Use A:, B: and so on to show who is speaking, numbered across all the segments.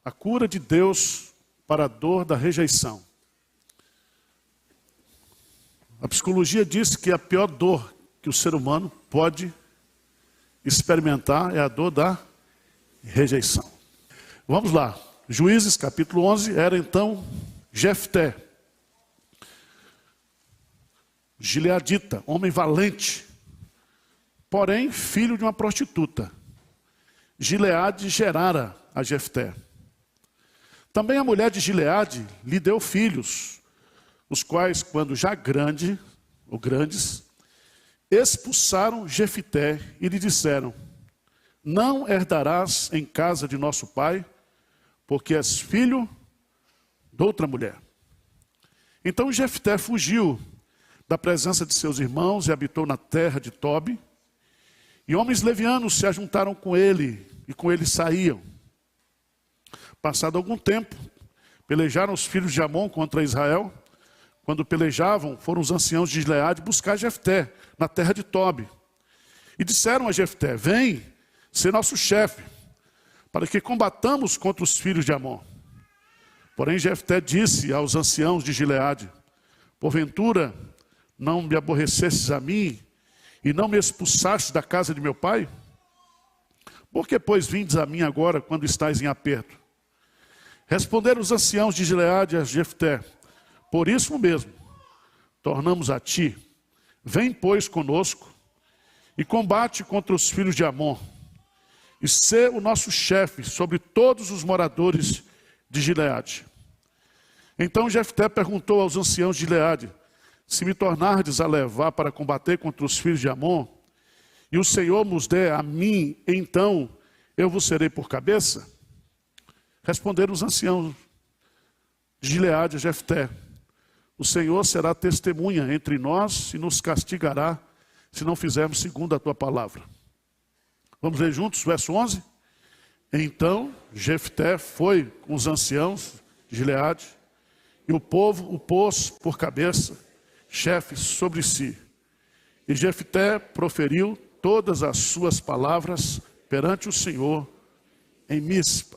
A: A cura de Deus para a dor da rejeição. A psicologia diz que a pior dor que o ser humano pode experimentar é a dor da rejeição. Vamos lá. Juízes, capítulo 11, era então Jefté, gileadita, homem valente, porém filho de uma prostituta. Gileade gerara a Jefté. Também a mulher de Gileade lhe deu filhos, os quais, quando já grandes, expulsaram Jefté e lhe disseram: não herdarás em casa de nosso pai, porque és filho de outra mulher. Então Jefté fugiu da presença de seus irmãos e habitou na terra de Tobi. E homens levianos se ajuntaram com ele, e com ele saíam. Passado algum tempo, pelejaram os filhos de Amon contra Israel. Quando pelejavam, foram os anciãos de Gileade buscar Jefté na terra de Tobi. E disseram a Jefté: vem ser nosso chefe, para que combatamos contra os filhos de Amon. Porém Jefté disse aos anciãos de Gileade: porventura não me aborrecestes a mim, e não me expulsastes da casa de meu pai? Por que, pois, vindes a mim agora, quando estáis em aperto? Responderam os anciãos de Gileade a Jefté: por isso mesmo, tornamos a ti. Vem, pois, conosco, e combate contra os filhos de Amon, e sê o nosso chefe sobre todos os moradores de Gileade. Então Jefté perguntou aos anciãos de Gileade: se me tornardes a levar para combater contra os filhos de Amon, e o Senhor nos der a mim, então eu vos serei por cabeça? Responderam os anciãos de Gileade a Jefté: o Senhor será testemunha entre nós e nos castigará, se não fizermos segundo a tua palavra. Vamos ler juntos, verso 11? Então Jefté foi com os anciãos de Gileade, e o povo o pôs por cabeça, chefe sobre si. E Jefté proferiu todas as suas palavras perante o Senhor em Mispa.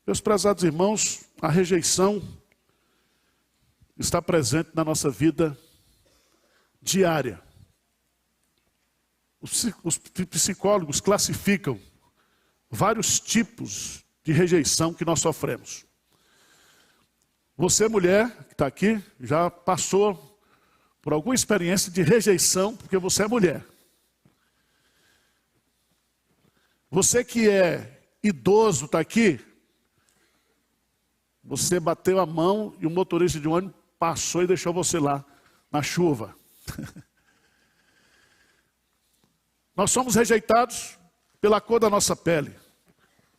A: Meus prezados irmãos, a rejeição está presente na nossa vida diária. Os psicólogos classificam vários tipos de rejeição que nós sofremos. Você, mulher, que está aqui, já passou por alguma experiência de rejeição porque você é mulher. Você que é idoso, está aqui, você bateu a mão e o motorista de ônibus passou e deixou você lá, na chuva. Nós somos rejeitados pela cor da nossa pele.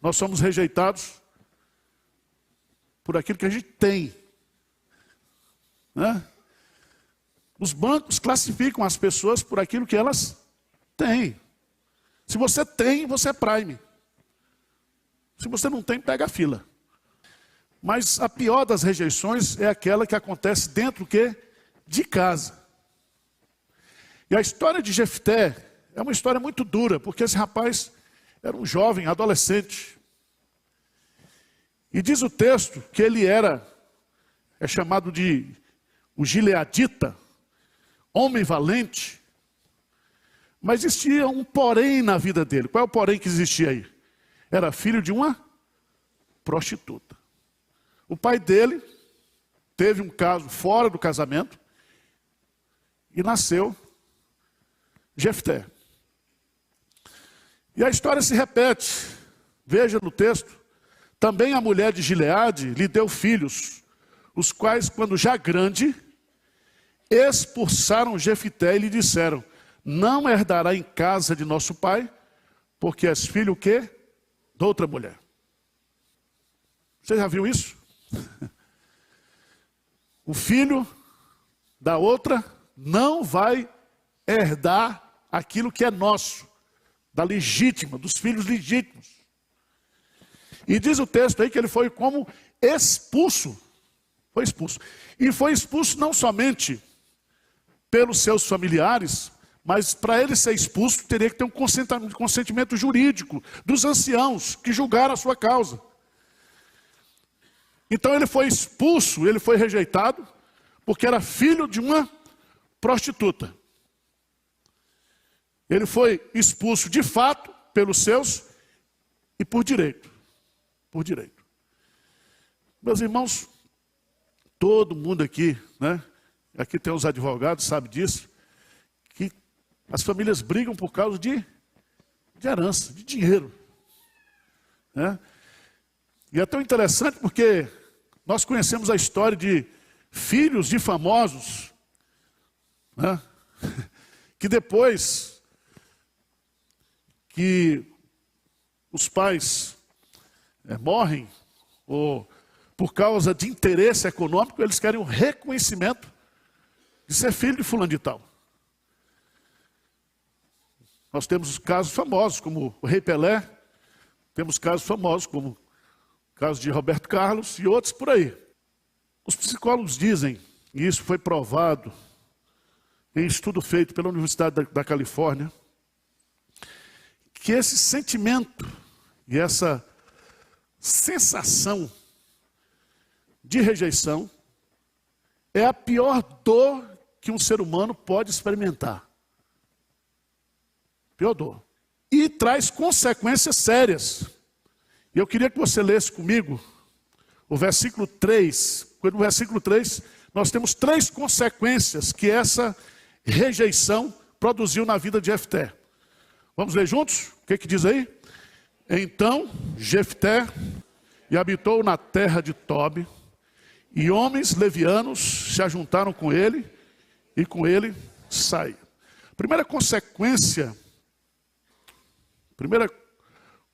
A: Nós somos rejeitados por aquilo que a gente tem, né? Os bancos classificam as pessoas por aquilo que elas têm. Se você tem, você é prime. Se você não tem, pega a fila. Mas a pior das rejeições é aquela que acontece dentro de casa. E a história de Jefté é uma história muito dura, porque esse rapaz era um jovem, adolescente. E diz o texto que ele é chamado de o gileadita, homem valente. Mas existia um porém na vida dele. Qual é o porém que existia aí? Era filho de uma prostituta. O pai dele teve um caso fora do casamento e nasceu Jefté. E a história se repete. Veja no texto. Também a mulher de Gileade lhe deu filhos, os quais, quando já grande, expulsaram Jefté e lhe disseram: não herdará em casa de nosso pai, porque és filho o quê? De outra mulher. Você já viu isso? O filho da outra não vai herdar aquilo que é nosso, da legítima, dos filhos legítimos. E diz o texto aí que ele foi como expulso. Foi expulso. E foi expulso não somente pelos seus familiares, mas para ele ser expulso teria que ter um consentimento jurídico dos anciãos que julgaram a sua causa. Então ele foi expulso, ele foi rejeitado, porque era filho de uma prostituta. Ele foi expulso de fato pelos seus e por direito. Por direito. Meus irmãos, todo mundo aqui, né? Aqui tem os advogados, sabe disso, que as famílias brigam por causa de herança, de dinheiro. Né? E é tão interessante porque nós conhecemos a história de filhos de famosos, né? Que depois que os pais morrem, ou por causa de interesse econômico, eles querem o reconhecimento de ser filho de fulano de tal. Nós temos casos famosos, como o Rei Pelé, temos casos famosos, como o caso de Roberto Carlos e outros por aí. Os psicólogos dizem, e isso foi provado em estudo feito pela Universidade da Califórnia, que esse sentimento e essa sensação de rejeição é a pior dor que um ser humano pode experimentar. Pior dor. E traz consequências sérias. E eu queria que você lesse comigo o versículo 3. No versículo 3, nós temos 3 consequências que essa rejeição produziu na vida de Jefté. Vamos ler juntos? O que diz aí? Então Jefté e habitou na terra de Tobi, e homens levianos se ajuntaram com ele, e com ele saiu. Primeira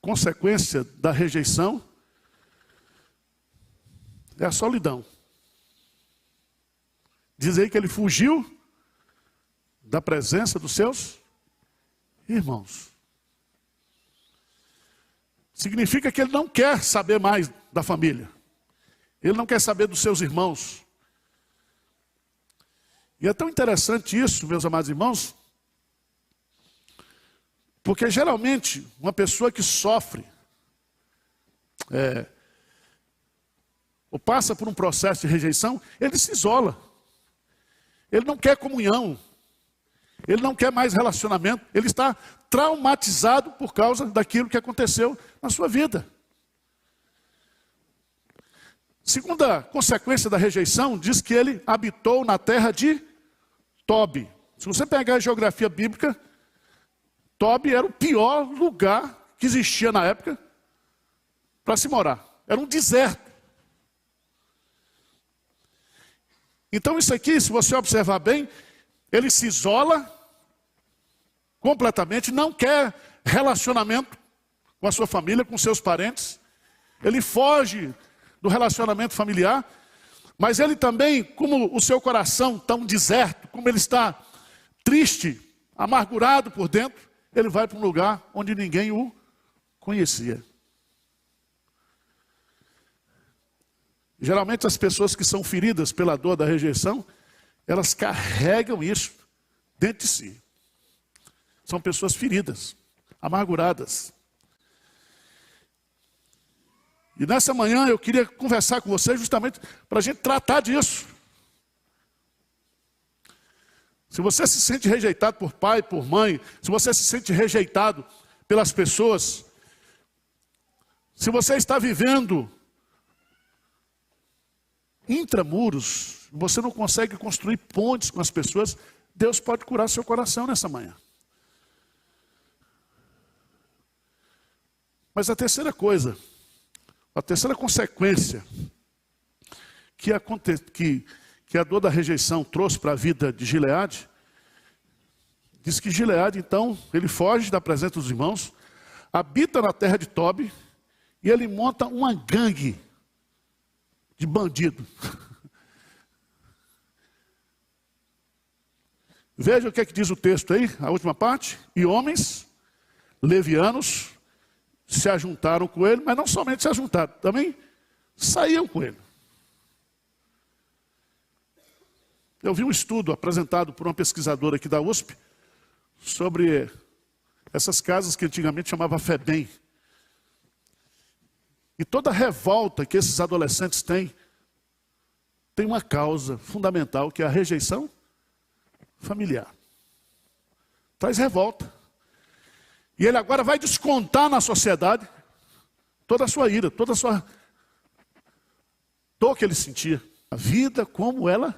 A: consequência da rejeição é a solidão. Diz aí que ele fugiu da presença dos seus irmãos. Significa que ele não quer saber mais da família. Ele não quer saber dos seus irmãos. E é tão interessante isso, meus amados irmãos, porque geralmente uma pessoa que sofre ou passa por um processo de rejeição, ele se isola. Ele não quer comunhão. Ele não quer mais relacionamento. Ele está traumatizado por causa daquilo que aconteceu na sua vida. Segunda consequência da rejeição, diz que ele habitou na terra de Tobi. Se você pegar a geografia bíblica, Tobi era o pior lugar que existia na época para se morar. Era um deserto. Então isso aqui, se você observar bem, ele se isola completamente, não quer relacionamento com a sua família, com seus parentes. Ele foge do relacionamento familiar, mas ele também, como o seu coração está um deserto, como ele está triste, amargurado por dentro, ele vai para um lugar onde ninguém o conhecia. Geralmente as pessoas que são feridas pela dor da rejeição, elas carregam isso dentro de si. São pessoas feridas, amarguradas. E nessa manhã eu queria conversar com você justamente para a gente tratar disso. Se você se sente rejeitado por pai, por mãe, se você se sente rejeitado pelas pessoas, se você está vivendo intramuros, você não consegue construir pontes com as pessoas, Deus pode curar seu coração nessa manhã. Mas a terceira coisa, a terceira consequência que a dor da rejeição trouxe para a vida de Gileade, diz que Gileade, então, ele foge da presença dos irmãos, habita na terra de Tobi, e ele monta uma gangue de bandido. Veja o que diz o texto aí, a última parte. E homens levianos se ajuntaram com ele, mas não somente se ajuntaram, também saíam com ele. Eu vi um estudo apresentado por uma pesquisadora aqui da USP sobre essas casas que antigamente chamava FEBEM. E toda revolta que esses adolescentes têm, tem uma causa fundamental, que é a rejeição familiar. Traz revolta. E ele agora vai descontar na sociedade toda a sua ira, toda a sua dor que ele sentia. A vida como ela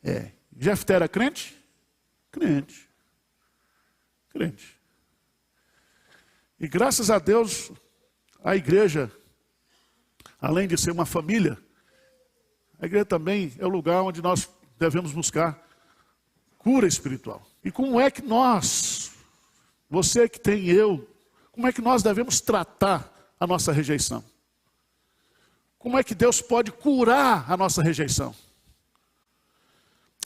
A: é. Jefté era crente? Crente. Crente. E graças a Deus, a igreja, além de ser uma família, a igreja também é o lugar onde nós devemos buscar cura espiritual. E como é que nós, você que tem eu, como é que nós devemos tratar a nossa rejeição? Como é que Deus pode curar a nossa rejeição?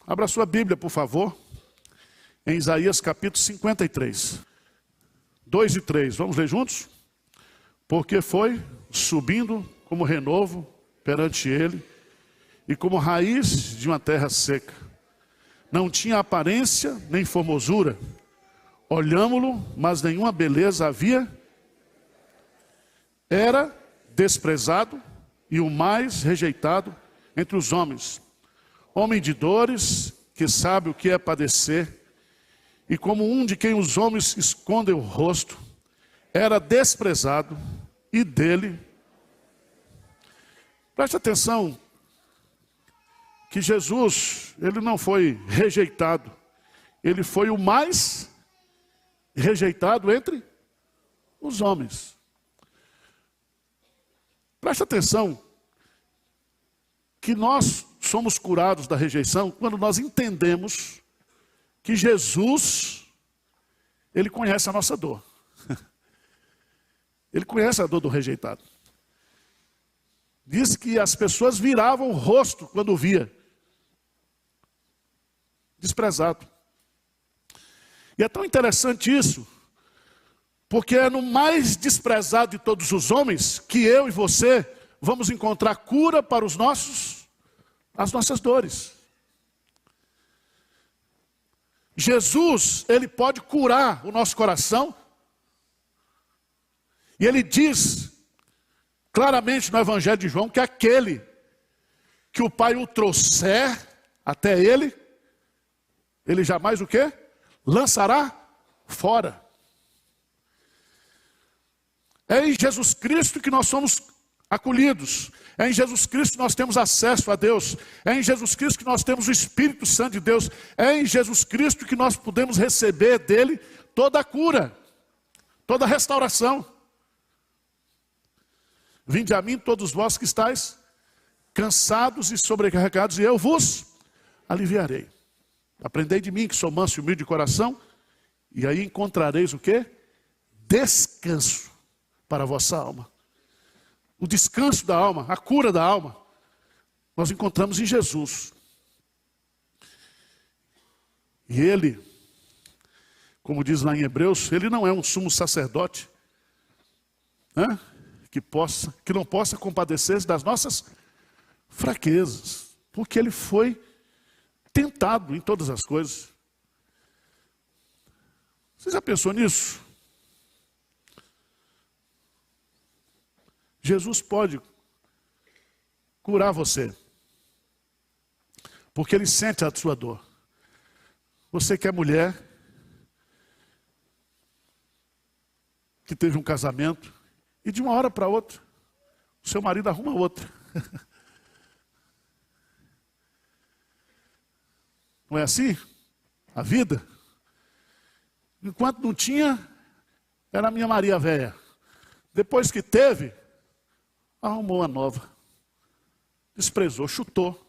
A: Abra sua Bíblia, por favor, em Isaías capítulo 53, 2 e 3. Vamos ler juntos? Porque foi subindo como renovo perante ele, e como raiz de uma terra seca. Não tinha aparência nem formosura. Olhámo-lo, mas nenhuma beleza havia. Era desprezado e o mais rejeitado entre os homens. Homem de dores, que sabe o que é padecer, e como um de quem os homens escondem o rosto, era desprezado e dele. Preste atenção, que Jesus, ele não foi rejeitado, ele foi o mais rejeitado entre os homens. Preste atenção, que nós somos curados da rejeição quando nós entendemos que Jesus, ele conhece a nossa dor. Ele conhece a dor do rejeitado. Diz que as pessoas viravam o rosto quando via. Desprezado. E é tão interessante isso, porque é no mais desprezado de todos os homens que eu e você vamos encontrar cura para as nossas dores. Jesus, ele pode curar o nosso coração. E ele diz claramente no Evangelho de João que aquele que o Pai o trouxer até ele jamais o quê? Lançará fora. É em Jesus Cristo que nós somos acolhidos. É em Jesus Cristo que nós temos acesso a Deus. É em Jesus Cristo que nós temos o Espírito Santo de Deus. É em Jesus Cristo que nós podemos receber dele toda a cura, toda a restauração. Vinde a mim todos vós que estáis cansados e sobrecarregados, e eu vos aliviarei. Aprendei de mim, que sou manso e humilde de coração, e aí encontrareis o quê? Descanso para a vossa alma. O descanso da alma, a cura da alma, nós encontramos em Jesus. E ele, como diz lá em Hebreus, ele não é um sumo sacerdote, né? Que não possa compadecer-se das nossas fraquezas, porque ele foi tentado em todas as coisas. Você já pensou nisso? Jesus pode curar você, porque ele sente a sua dor. Você que é mulher, que teve um casamento, e de uma hora para outra, o seu marido arruma outra. Não é assim? A vida? Enquanto não tinha, era a minha Maria velha. Depois que teve, arrumou uma nova. Desprezou, chutou.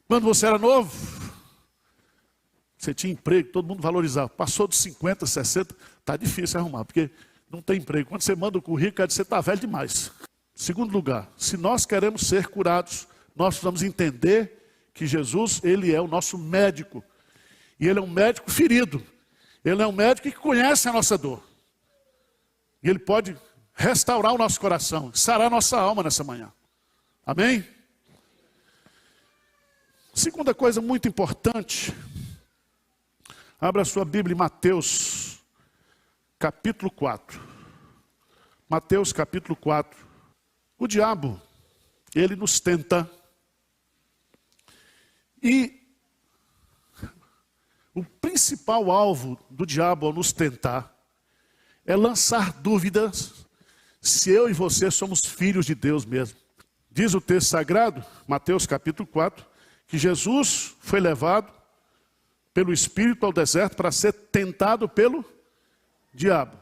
A: Quando você era novo, você tinha emprego, todo mundo valorizava. Passou dos 50, 60, está difícil arrumar, porque não tem emprego. Quando você manda o currículo, quer dizer que você está velho demais. Segundo lugar, se nós queremos ser curados, nós precisamos entender que Jesus, ele é o nosso médico. E ele é um médico ferido. Ele é um médico que conhece a nossa dor. E ele pode restaurar o nosso coração, sarar a nossa alma nessa manhã. Amém? Segunda coisa muito importante. Abra sua Bíblia em Mateus, capítulo 4. Mateus capítulo 4. O diabo, ele nos tenta. E o principal alvo do diabo ao nos tentar é lançar dúvidas se eu e você somos filhos de Deus mesmo. Diz o texto sagrado, Mateus capítulo 4, que Jesus foi levado pelo Espírito ao deserto para ser tentado pelo diabo.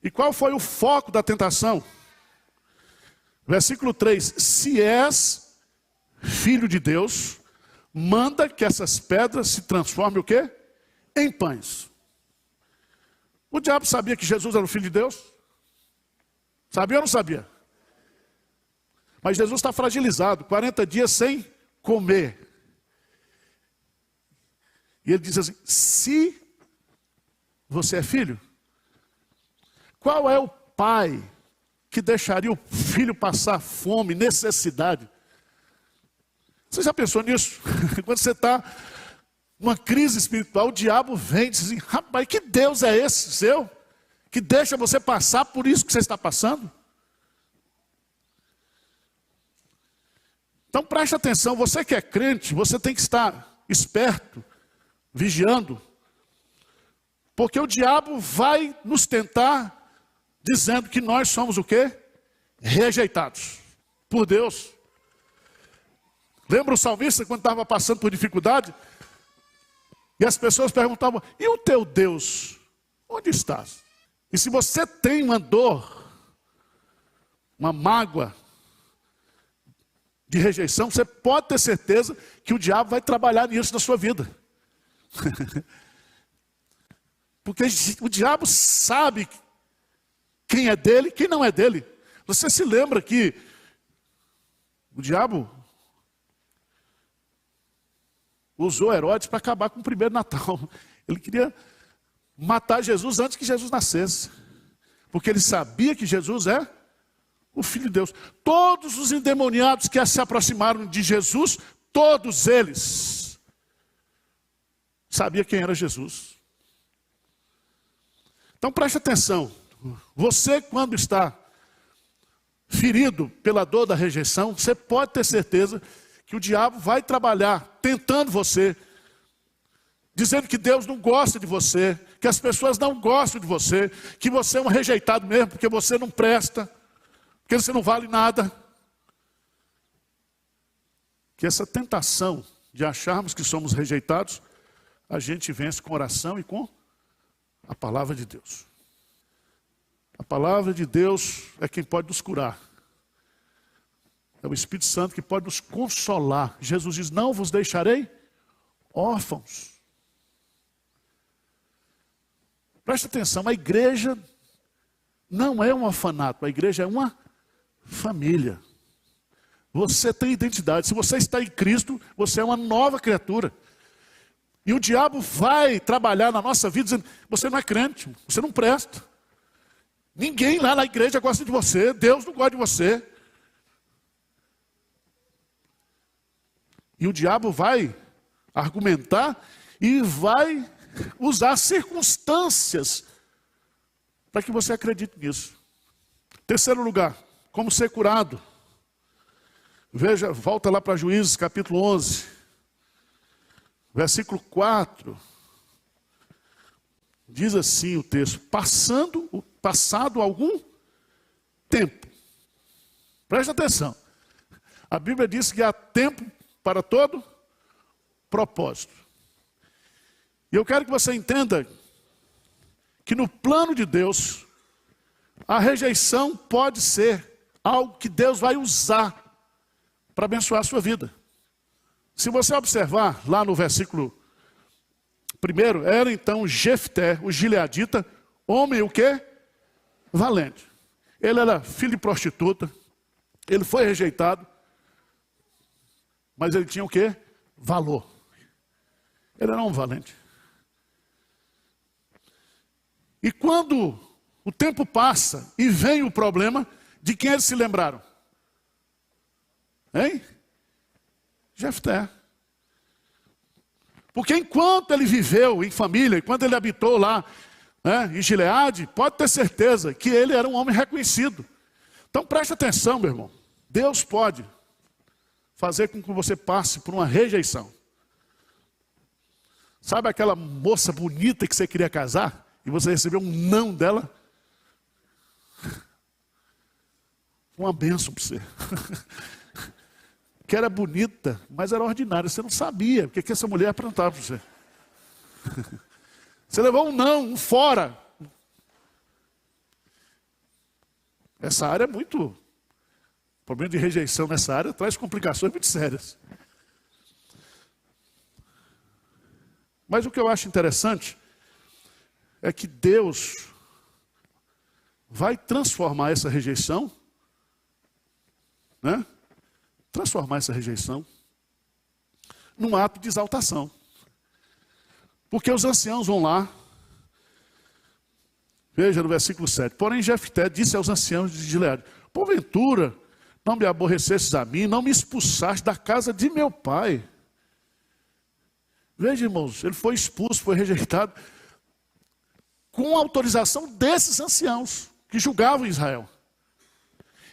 A: E qual foi o foco da tentação? Versículo 3, se és filho de Deus, manda que essas pedras se transformem o quê? Em pães. O diabo sabia que Jesus era o filho de Deus? Sabia ou não sabia? Mas Jesus está fragilizado, 40 dias sem comer. E ele diz assim, se você é filho, qual é o pai que deixaria o filho passar fome, necessidade? Você já pensou nisso? Quando você está numa crise espiritual, o diabo vem e diz assim, rapaz, que Deus é esse seu? Que deixa você passar por isso que você está passando? Então preste atenção, você que é crente, você tem que estar esperto, vigiando, porque o diabo vai nos tentar dizendo que nós somos o quê? Rejeitados por Deus. Lembra o salmista quando estava passando por dificuldade? E as pessoas perguntavam, e o teu Deus? Onde estás? E se você tem uma dor, uma mágoa de rejeição, você pode ter certeza que o diabo vai trabalhar nisso na sua vida. Porque o diabo sabe quem é dele e quem não é dele. Você se lembra que o diabo usou Herodes para acabar com o primeiro Natal. Ele queria matar Jesus antes que Jesus nascesse. Porque ele sabia que Jesus é o Filho de Deus. Todos os endemoniados que se aproximaram de Jesus, todos eles sabiam quem era Jesus. Então preste atenção. Você, quando está ferido pela dor da rejeição, você pode ter certeza que o diabo vai trabalhar tentando você, dizendo que Deus não gosta de você, que as pessoas não gostam de você, que você é um rejeitado mesmo, porque você não presta, porque você não vale nada. Que essa tentação de acharmos que somos rejeitados, a gente vence com oração e com a palavra de Deus. A palavra de Deus é quem pode nos curar. É o Espírito Santo que pode nos consolar. Jesus diz, não vos deixarei órfãos. Preste atenção, a igreja não é um orfanato, a igreja é uma família. Você tem identidade, se você está em Cristo, você é uma nova criatura. E o diabo vai trabalhar na nossa vida dizendo, você não é crente, você não presta. Ninguém lá na igreja gosta de você, Deus não gosta de você. E o diabo vai argumentar e vai usar circunstâncias para que você acredite nisso. Terceiro lugar, como ser curado. Veja, volta lá para Juízes capítulo 11, versículo 4. Diz assim o texto, passado algum tempo. Preste atenção. A Bíblia diz que há tempo para todo propósito. E eu quero que você entenda que no plano de Deus, a rejeição pode ser algo que Deus vai usar para abençoar a sua vida. Se você observar lá no versículo 1, era então Jefté, o gileadita, homem o quê? Valente. Ele era filho de prostituta, ele foi rejeitado, mas ele tinha o quê? Valor. Ele era um valente. E quando o tempo passa e vem o problema, de quem eles se lembraram? Hein? Jefté. Porque enquanto ele viveu em família, enquanto ele habitou lá, né, em Gileade, pode ter certeza que ele era um homem reconhecido. Então preste atenção, meu irmão. Deus pode fazer com que você passe por uma rejeição. Sabe aquela moça bonita que você queria casar e você recebeu um não dela? Uma bênção para você. Que era bonita, mas era ordinária. Você não sabia o que essa mulher aprontava para você. Você levou um não, um fora. Essa área é muito... O problema de rejeição nessa área traz complicações muito sérias. Mas o que eu acho interessante é que Deus vai transformar essa rejeição, né? Transformar essa rejeição num ato de exaltação. Porque os anciãos vão lá, veja no versículo 7, porém Jefté disse aos anciãos de Gileade, porventura não me aborrecestes a mim, não me expulsaste da casa de meu pai. Veja, irmãos, ele foi expulso, foi rejeitado, com a autorização desses anciãos que julgavam Israel.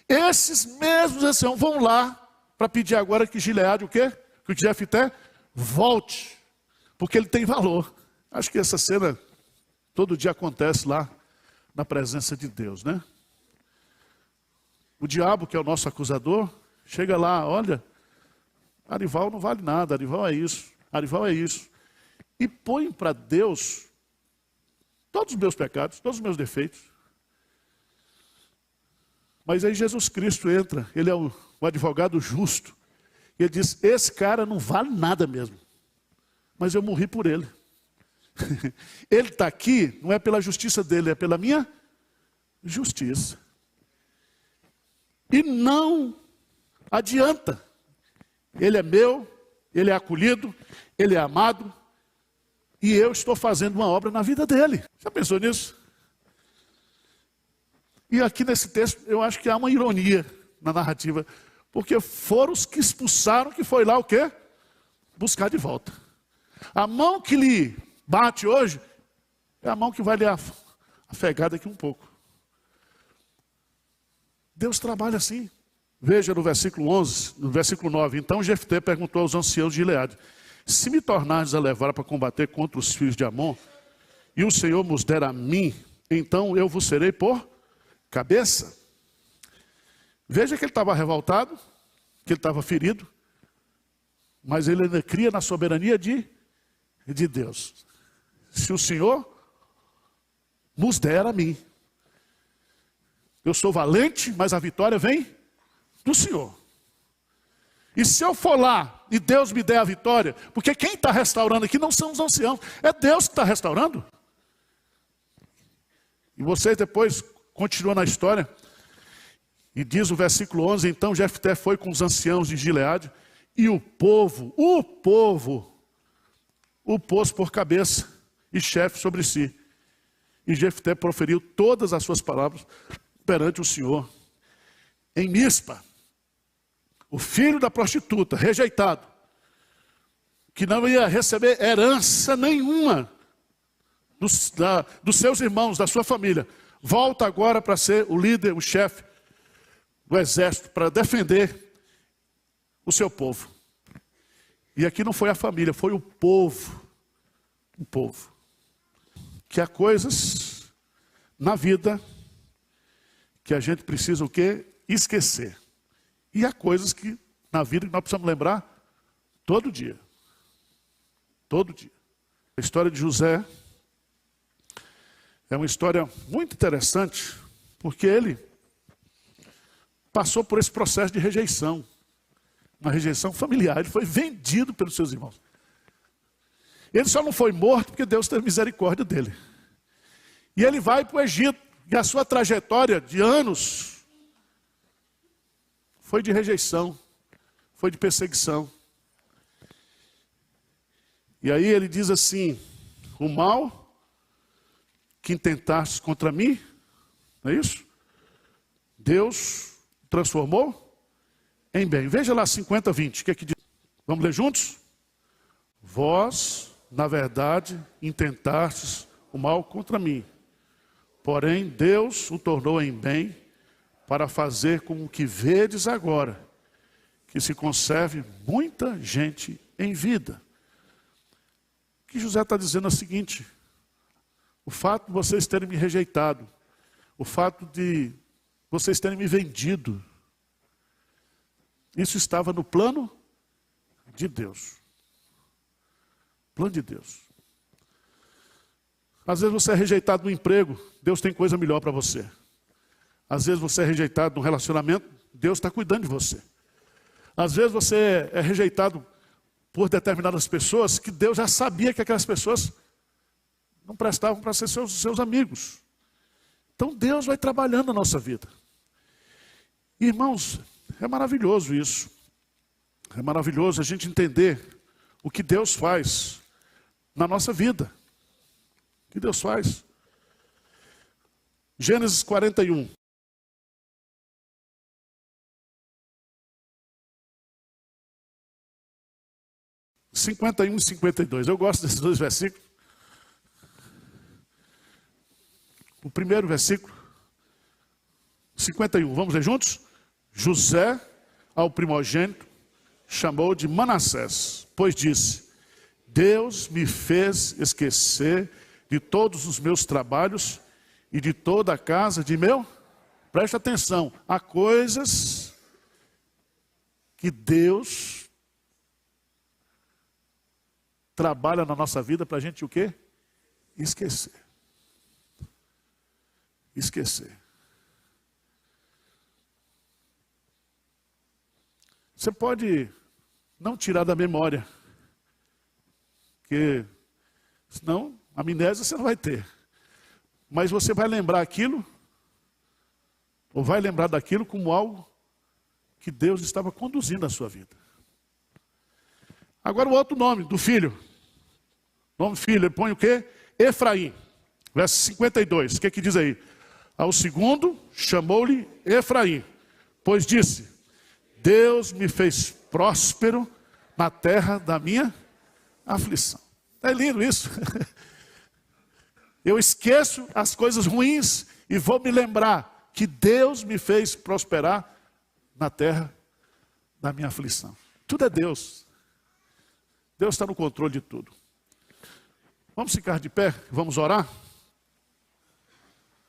A: Esses mesmos anciãos vão lá para pedir agora que Gileade, o quê? Que o Jefté volte, porque ele tem valor. Acho que essa cena todo dia acontece lá na presença de Deus, né? O diabo, que é o nosso acusador, chega lá, olha, Arival não vale nada, Arival é isso, Arival é isso. E põe para Deus todos os meus pecados, todos os meus defeitos. Mas aí Jesus Cristo entra, ele é o advogado justo. E ele diz, esse cara não vale nada mesmo. Mas eu morri por ele. Ele está aqui, não é pela justiça dele, é pela minha justiça. E não adianta. Ele é meu, ele é acolhido, ele é amado. E eu estou fazendo uma obra na vida dele. Já pensou nisso? E aqui nesse texto eu acho que há uma ironia na narrativa. Porque foram os que expulsaram, que foi lá o quê? Buscar de volta. A mão que lhe bate hoje, é a mão que vai lhe afegar daqui um pouco. Deus trabalha assim. Veja no versículo 11, no versículo 9. Então Jefté perguntou aos anciãos de Gileade, se me tornares a levar para combater contra os filhos de Amon, e o Senhor nos der a mim, então eu vos serei por cabeça. Veja que ele estava revoltado, que ele estava ferido, mas ele ainda cria na soberania de Deus. Se o Senhor nos der a mim, eu sou valente, mas a vitória vem do Senhor. E se eu for lá e Deus me der a vitória, porque quem está restaurando aqui não são os anciãos, é Deus que está restaurando. E vocês depois continuam na história. E diz o versículo 11, então Jefté foi com os anciãos de Gileade, e o povo o pôs por cabeça e chefe sobre si. E Jefté proferiu todas as suas palavras perante o Senhor. Em Mispa, o filho da prostituta, rejeitado, que não ia receber herança nenhuma dos seus irmãos, da sua família, volta agora para ser o líder, o chefe do exército, para defender o seu povo. E aqui não foi a família, foi o povo. O povo. Que há coisas na vida que a gente precisa o quê? Esquecer. E há coisas que na vida que nós precisamos lembrar todo dia. Todo dia. A história de José é uma história muito interessante, porque ele passou por esse processo de rejeição. Uma rejeição familiar. Ele foi vendido pelos seus irmãos. Ele só não foi morto porque Deus teve misericórdia dele. E ele vai para o Egito. E a sua trajetória de anos foi de rejeição, foi de perseguição. E aí ele diz assim, o mal que intentaste contra mim, não é isso? Deus transformou em bem. Veja lá 50:20, o que é que diz? Vamos ler juntos? Vós na verdade, intentastes o mal contra mim. Porém, Deus o tornou em bem para fazer com que vedes agora, que se conserve muita gente em vida. O que José está dizendo é o seguinte: o fato de vocês terem me rejeitado, o fato de vocês terem me vendido, isso estava no plano de Deus. Plano de Deus. Às vezes você é rejeitado no emprego, Deus tem coisa melhor para você. Às vezes você é rejeitado no relacionamento, Deus está cuidando de você. Às vezes você é rejeitado por determinadas pessoas que Deus já sabia que aquelas pessoas não prestavam para ser seus amigos. Então Deus vai trabalhando na nossa vida. Irmãos, é maravilhoso isso. É maravilhoso a gente entender o que Deus faz na nossa vida. O que Deus faz. Gênesis 41. (51 e 52). Eu gosto desses dois versículos. O primeiro versículo, 51. Vamos ler juntos? José, ao primogênito, chamou de Manassés, pois disse: Deus me fez esquecer de todos os meus trabalhos e de toda a casa de meu. Preste atenção, há coisas que Deus trabalha na nossa vida para a gente o quê? Esquecer. Esquecer. Você pode não tirar da memória, porque senão amnésia você não vai ter. Mas você vai lembrar aquilo, ou vai lembrar daquilo como algo que Deus estava conduzindo na sua vida. Agora o outro nome do filho. O nome do filho, ele põe o quê? Efraim. Verso 52, o que diz aí? Ao segundo, chamou-lhe Efraim, pois disse: Deus me fez próspero na terra da minha aflição. É lindo isso. Eu esqueço as coisas ruins e vou me lembrar que Deus me fez prosperar na terra da minha aflição. Tudo é Deus. Deus está no controle de tudo. Vamos ficar de pé, vamos orar?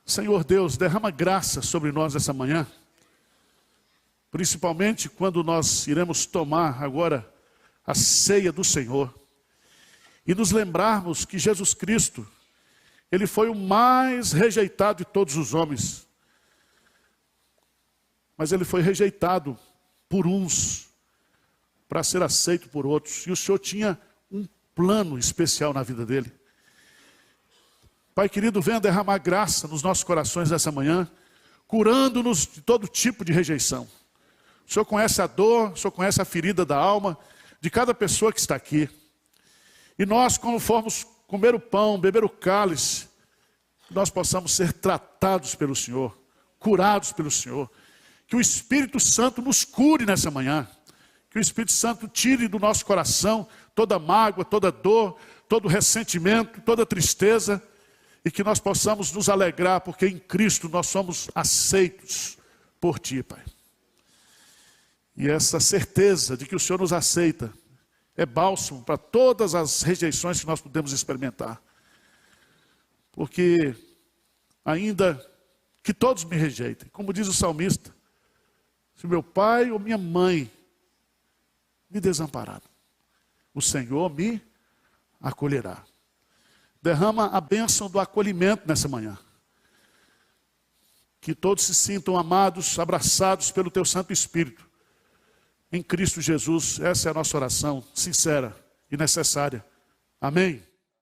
A: Senhor Deus, derrama graça sobre nós essa manhã, principalmente quando nós iremos tomar agora a ceia do Senhor e nos lembrarmos que Jesus Cristo, Ele foi o mais rejeitado de todos os homens, mas Ele foi rejeitado por uns para ser aceito por outros, e o Senhor tinha um plano especial na vida dele. Pai querido, venha derramar graça nos nossos corações nessa manhã, curando-nos de todo tipo de rejeição. O Senhor conhece a dor, o Senhor conhece a ferida da alma de cada pessoa que está aqui. E nós, quando formos comer o pão, beber o cálice, nós possamos ser tratados pelo Senhor, curados pelo Senhor. Que o Espírito Santo nos cure nessa manhã. Que o Espírito Santo tire do nosso coração toda mágoa, toda dor, todo ressentimento, toda tristeza. E que nós possamos nos alegrar, porque em Cristo nós somos aceitos por Ti, Pai. E essa certeza de que o Senhor nos aceita é bálsamo para todas as rejeições que nós podemos experimentar. Porque ainda que todos me rejeitem, como diz o salmista, se meu pai ou minha mãe me desampararam, o Senhor me acolherá. Derrama a bênção do acolhimento nessa manhã. Que todos se sintam amados, abraçados pelo Teu Santo Espírito. Em Cristo Jesus, essa é a nossa oração sincera e necessária. Amém.